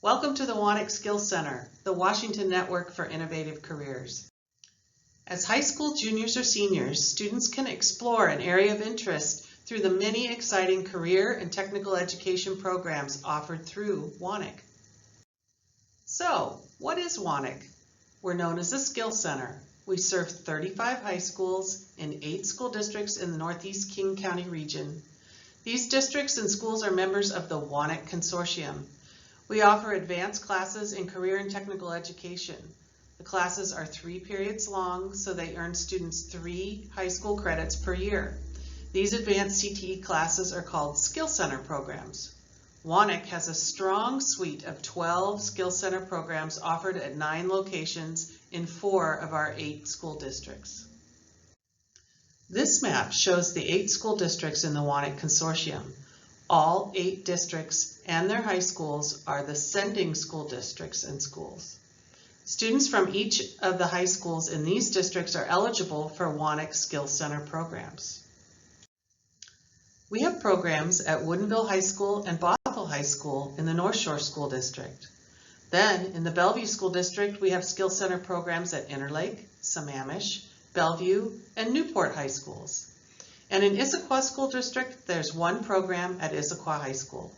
Welcome to the WANIC Skill Center, the Washington Network for Innovative Careers. As high school juniors or seniors, students can explore an area of interest through the many exciting career and technical education programs offered through WANIC. So, what is WANIC? We're known as a Skill Center. We serve 35 high schools in 8 school districts in the Northeast King County region. These districts and schools are members of the WANIC Consortium. We offer advanced classes in career and technical education. The classes are 3 periods long, so they earn students 3 high school credits per year. These advanced CTE classes are called Skill Center programs. WANIC has a strong suite of 12 Skill Center programs offered at 9 locations in 4 of our 8 school districts. This map shows the 8 school districts in the WANIC Consortium. All 8 districts and their high schools are the sending school districts and schools. Students from each of the high schools in these districts are eligible for WANIC Skill Center programs. We have programs at Woodinville High School and Bothell High School in the Northshore School District. Then, in the Bellevue School District, we have Skill Center programs at Interlake, Sammamish, Bellevue, and Newport High Schools. And in Issaquah School District, there's one program at Issaquah High School.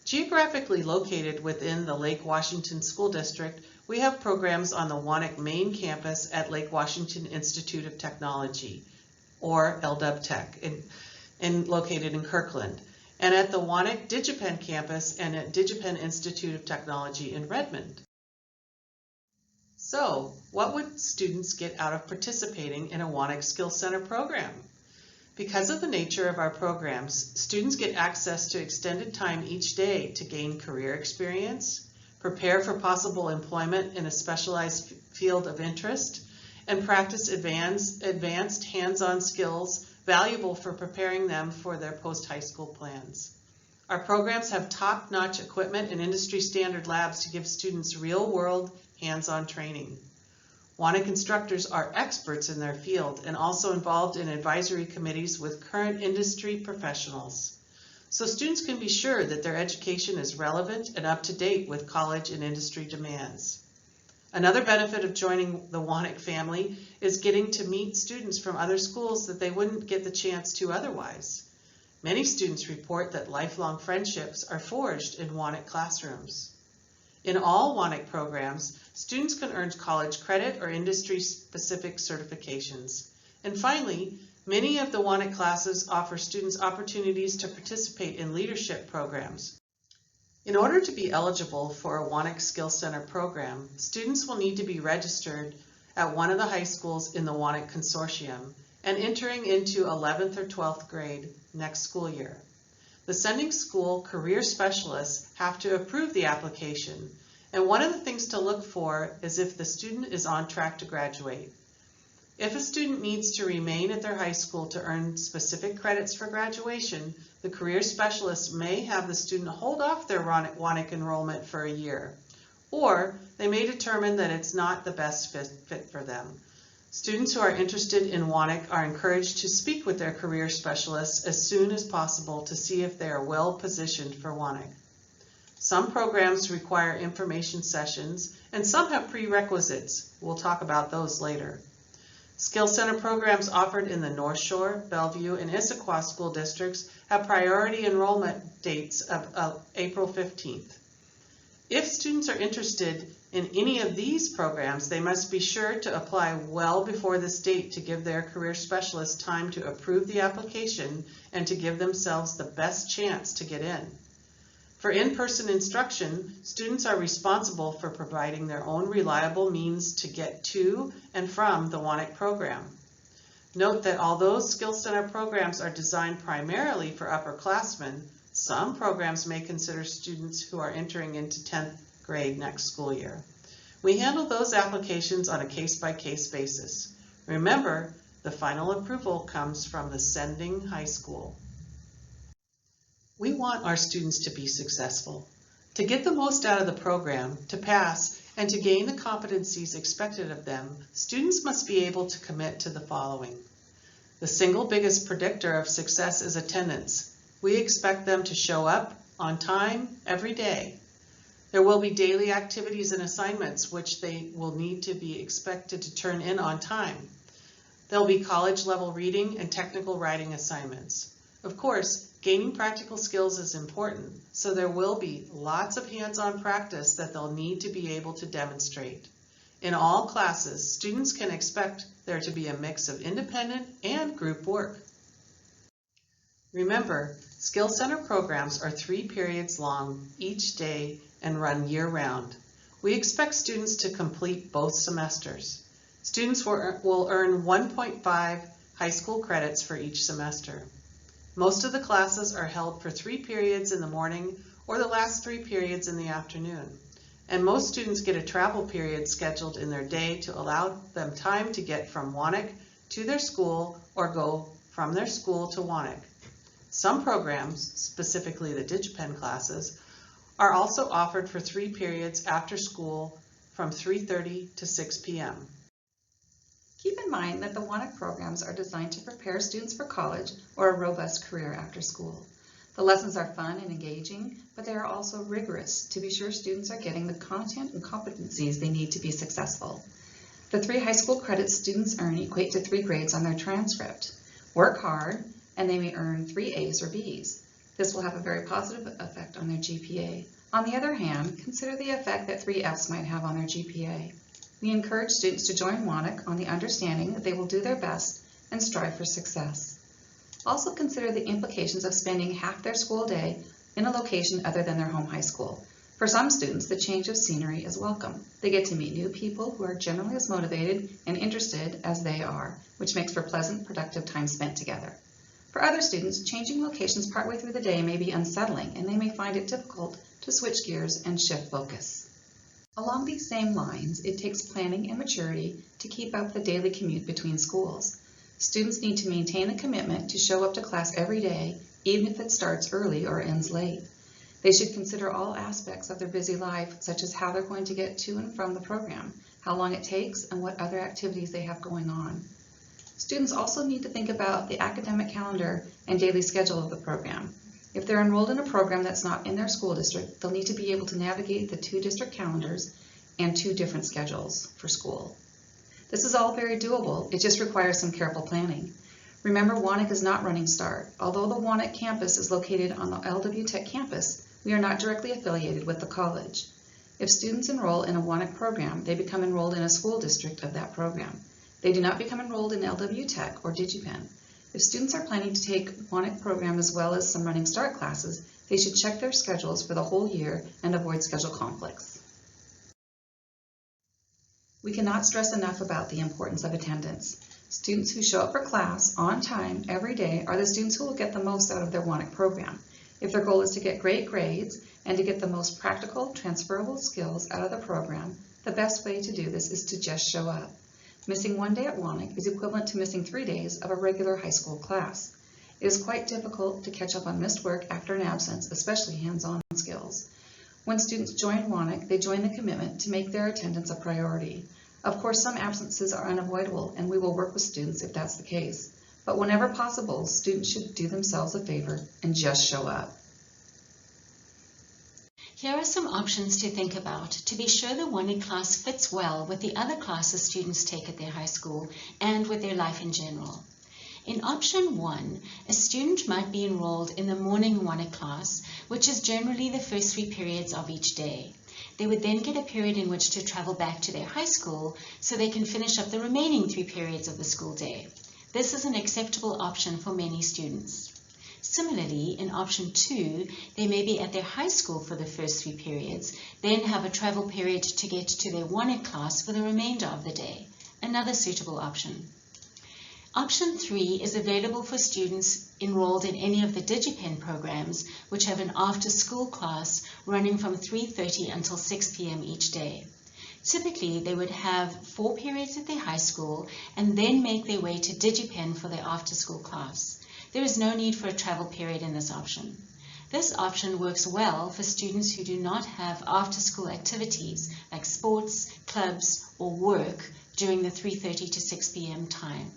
Geographically located within the Lake Washington School District, we have programs on the WANIC main campus at Lake Washington Institute of Technology, or LW-Tech, located in Kirkland, and at the WANIC DigiPenn campus and at DigiPenn Institute of Technology in Redmond. So, what would students get out of participating in a WANIC Skill Center program? Because of the nature of our programs, students get access to extended time each day to gain career experience, prepare for possible employment in a specialized field of interest, and practice advanced hands-on skills valuable for preparing them for their post-high school plans. Our programs have top-notch equipment and industry-standard labs to give students real-world, hands-on training. WANIC instructors are experts in their field and also involved in advisory committees with current industry professionals. So students can be sure that their education is relevant and up to date with college and industry demands. Another benefit of joining the WANIC family is getting to meet students from other schools that they wouldn't get the chance to otherwise. Many students report that lifelong friendships are forged in WANIC classrooms. In all WANIC programs, students can earn college credit or industry-specific certifications. And finally, many of the WANIC classes offer students opportunities to participate in leadership programs. In order to be eligible for a WANIC Skill Center program, students will need to be registered at one of the high schools in the WANIC Consortium and entering into 11th or 12th grade next school year. The sending school career specialists have to approve the application, and one of the things to look for is if the student is on track to graduate. If a student needs to remain at their high school to earn specific credits for graduation, the career specialist may have the student hold off their WANIC enrollment for a year, or they may determine that it's not the best fit for them. Students who are interested in WANIC are encouraged to speak with their career specialists as soon as possible to see if they are well positioned for WANIC. Some programs require information sessions, and some have prerequisites. We'll talk about those later. Skill Center programs offered in the Northshore, Bellevue, and Issaquah school districts have priority enrollment dates of April 15th. If students are interested in any of these programs, they must be sure to apply well before this date to give their career specialist time to approve the application and to give themselves the best chance to get in. For in-person instruction, students are responsible for providing their own reliable means to get to and from the WANIC program. Note that although Skill Center programs are designed primarily for upperclassmen, some programs may consider students who are entering into 10th grade next school year. We handle those applications on a case-by-case basis. Remember, the final approval comes from the sending high school. We want our students to be successful. To get the most out of the program, to pass, and to gain the competencies expected of them, students must be able to commit to the following. The single biggest predictor of success is attendance. We expect them to show up on time every day. There will be daily activities and assignments which they will need to be expected to turn in on time. There'll be college-level reading and technical writing assignments. Of course, gaining practical skills is important, so there will be lots of hands-on practice that they'll need to be able to demonstrate. In all classes, students can expect there to be a mix of independent and group work. Remember, Skill Center programs are 3 periods long each day and run year-round. We expect students to complete both semesters. Students will earn 1.5 high school credits for each semester. Most of the classes are held for 3 periods in the morning or the last 3 periods in the afternoon. And most students get a travel period scheduled in their day to allow them time to get from Wanick to their school or go from their school to Wanick. Some programs, specifically the DigiPen classes, are also offered for 3 periods after school from 3:30 to 6 p.m. Keep in mind that the Wanick programs are designed to prepare students for college or a robust career after school. The lessons are fun and engaging, but they are also rigorous to be sure students are getting the content and competencies they need to be successful. The 3 high school credits students earn equate to 3 grades on their transcript. Work hard, and they may earn 3 A's or B's. This will have a very positive effect on their GPA. On the other hand, consider the effect that 3 F's might have on their GPA. We encourage students to join Wanick on the understanding that they will do their best and strive for success. Also consider the implications of spending half their school day in a location other than their home high school. For some students, the change of scenery is welcome. They get to meet new people who are generally as motivated and interested as they are, which makes for pleasant, productive time spent together. For other students, changing locations partway through the day may be unsettling, and they may find it difficult to switch gears and shift focus. Along these same lines, it takes planning and maturity to keep up the daily commute between schools. Students need to maintain a commitment to show up to class every day, even if it starts early or ends late. They should consider all aspects of their busy life, such as how they're going to get to and from the program, how long it takes, and what other activities they have going on. Students also need to think about the academic calendar and daily schedule of the program. If they're enrolled in a program that's not in their school district, they'll need to be able to navigate the 2 district calendars and 2 different schedules for school. This is all very doable, it just requires some careful planning. Remember, Wanick is not running START. Although the Wanick campus is located on the LW Tech campus, we are not directly affiliated with the college. If students enroll in a Wanick program, they become enrolled in a school district of that program. They do not become enrolled in LW Tech or DigiPen. If students are planning to take Wanick program as well as some running START classes, they should check their schedules for the whole year and avoid schedule conflicts. We cannot stress enough about the importance of attendance. Students who show up for class on time every day are the students who will get the most out of their Wanick program. If their goal is to get great grades and to get the most practical, transferable skills out of the program, the best way to do this is to just show up. Missing 1 day at Wanick is equivalent to missing 3 days of a regular high school class. It is quite difficult to catch up on missed work after an absence, especially hands-on skills. When students join Wanick, they join the commitment to make their attendance a priority. Of course, some absences are unavoidable, and we will work with students if that's the case. But whenever possible, students should do themselves a favor and just show up. Here are some options to think about to be sure the Wanick class fits well with the other classes students take at their high school and with their life in general. In option 1, a student might be enrolled in the morning Wanick class, which is generally the first 3 periods of each day. They would then get a period in which to travel back to their high school so they can finish up the remaining 3 periods of the school day. This is an acceptable option for many students. Similarly, in option 2, they may be at their high school for the first 3 periods, then have a travel period to get to their Wanick class for the remainder of the day. Another suitable option. Option 3 is available for students enrolled in any of the DigiPen programs, which have an after-school class running from 3:30 until 6 p.m. each day. Typically, they would have 4 periods at their high school and then make their way to DigiPen for their after-school class. There is no need for a travel period in this option. This option works well for students who do not have after-school activities like sports, clubs, or work during the 3:30 to 6 p.m. time.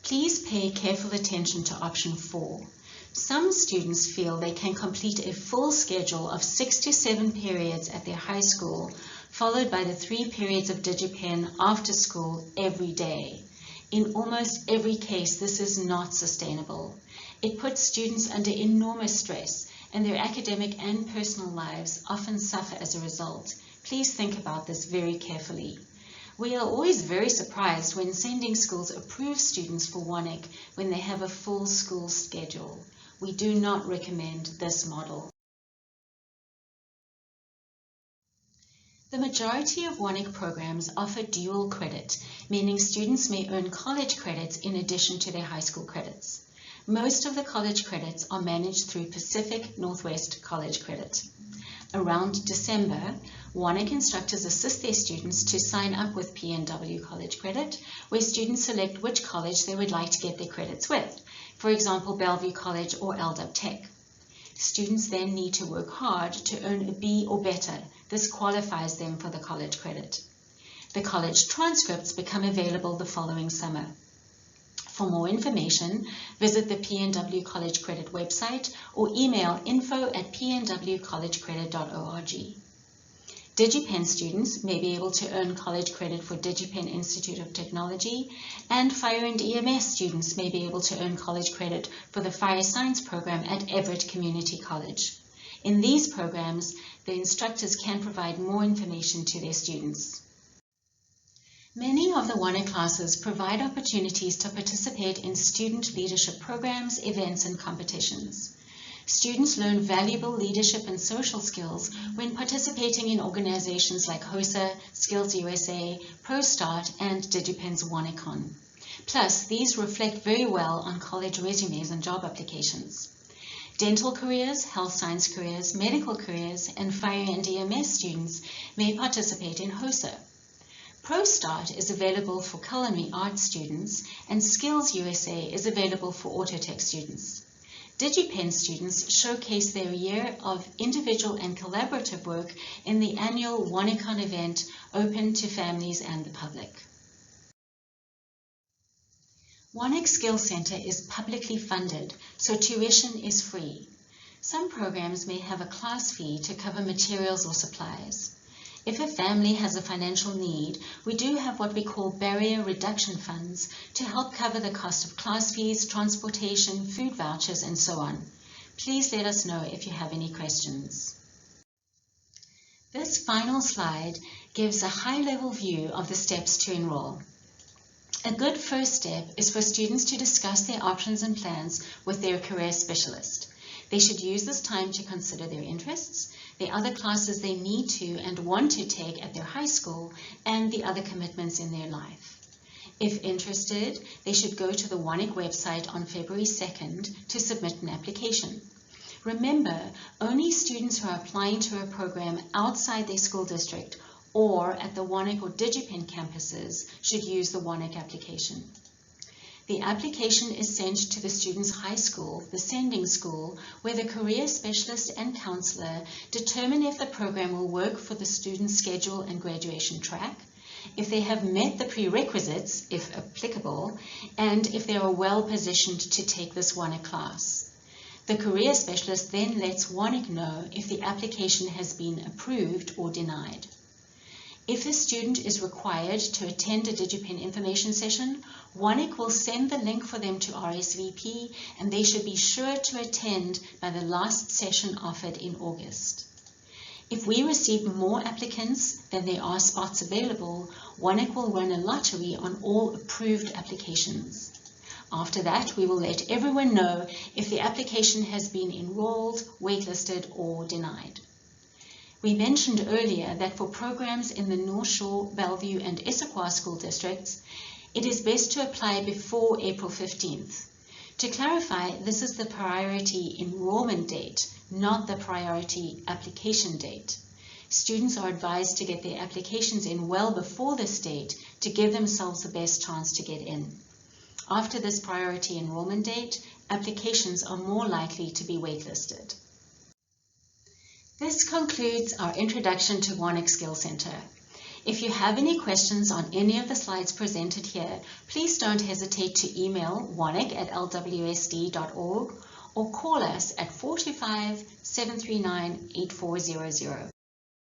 Please pay careful attention to option 4. Some students feel they can complete a full schedule of 6 to 7 periods at their high school, followed by the 3 periods of DigiPen after school every day. In almost every case, this is not sustainable. It puts students under enormous stress, and their academic and personal lives often suffer as a result. Please think about this very carefully. We are always very surprised when sending schools approve students for Wanick when they have a full school schedule. We do not recommend this model. The majority of Wanick programs offer dual credit, meaning students may earn college credits in addition to their high school credits. Most of the college credits are managed through Pacific Northwest College Credit. Around December, Wanick instructors assist their students to sign up with PNW College Credit, where students select which college they would like to get their credits with, for example, Bellevue College or LW Tech. Students then need to work hard to earn a B or better. This qualifies them for the college credit. The college transcripts become available the following summer. For more information, visit the PNW College Credit website or email info@pnwcollegecredit.org. DigiPen students may be able to earn college credit for DigiPen Institute of Technology, and Fire and EMS students may be able to earn college credit for the Fire Science program at Everett Community College. In these programs, the instructors can provide more information to their students. Many of the Wanick classes provide opportunities to participate in student leadership programs, events, and competitions. Students learn valuable leadership and social skills when participating in organizations like HOSA, Skills USA, ProStart, and DigiPen's WANICon. Plus, these reflect very well on college resumes and job applications. Dental careers, health science careers, medical careers, and fire and EMS students may participate in HOSA. ProStart is available for culinary arts students, and Skills USA is available for Autotech students. DigiPen students showcase their year of individual and collaborative work in the annual WANICon event open to families and the public. WANIC Skill Center is publicly funded, so tuition is free. Some programs may have a class fee to cover materials or supplies. If a family has a financial need, we do have what we call barrier reduction funds to help cover the cost of class fees, transportation, food vouchers, and so on. Please let us know if you have any questions. This final slide gives a high-level view of the steps to enroll. A good first step is for students to discuss their options and plans with their career specialist. They should use this time to consider their interests, the other classes they need to and want to take at their high school, and the other commitments in their life. If interested, they should go to the WANIC website on February 2nd to submit an application. Remember, only students who are applying to a program outside their school district or at the WANIC or DigiPen campuses should use the WANIC application. The application is sent to the student's high school, the sending school, where the career specialist and counselor determine if the program will work for the student's schedule and graduation track, if they have met the prerequisites, if applicable, and if they are well positioned to take this WANIC class. The career specialist then lets WANIC know if the application has been approved or denied. If a student is required to attend a DigiPen information session, WANIC will send the link for them to RSVP, and they should be sure to attend by the last session offered in August. If we receive more applicants than there are spots available, WANIC will run a lottery on all approved applications. After that, we will let everyone know if the application has been enrolled, waitlisted, or denied. We mentioned earlier that for programs in the Northshore, Bellevue, and Issaquah school districts, it is best to apply before April 15th. To clarify, this is the priority enrollment date, not the priority application date. Students are advised to get their applications in well before this date to give themselves the best chance to get in. After this priority enrollment date, applications are more likely to be waitlisted. This concludes our introduction to WANIC Skill Center. If you have any questions on any of the slides presented here, please don't hesitate to email wanic@lwsd.org or call us at 425-739-8400.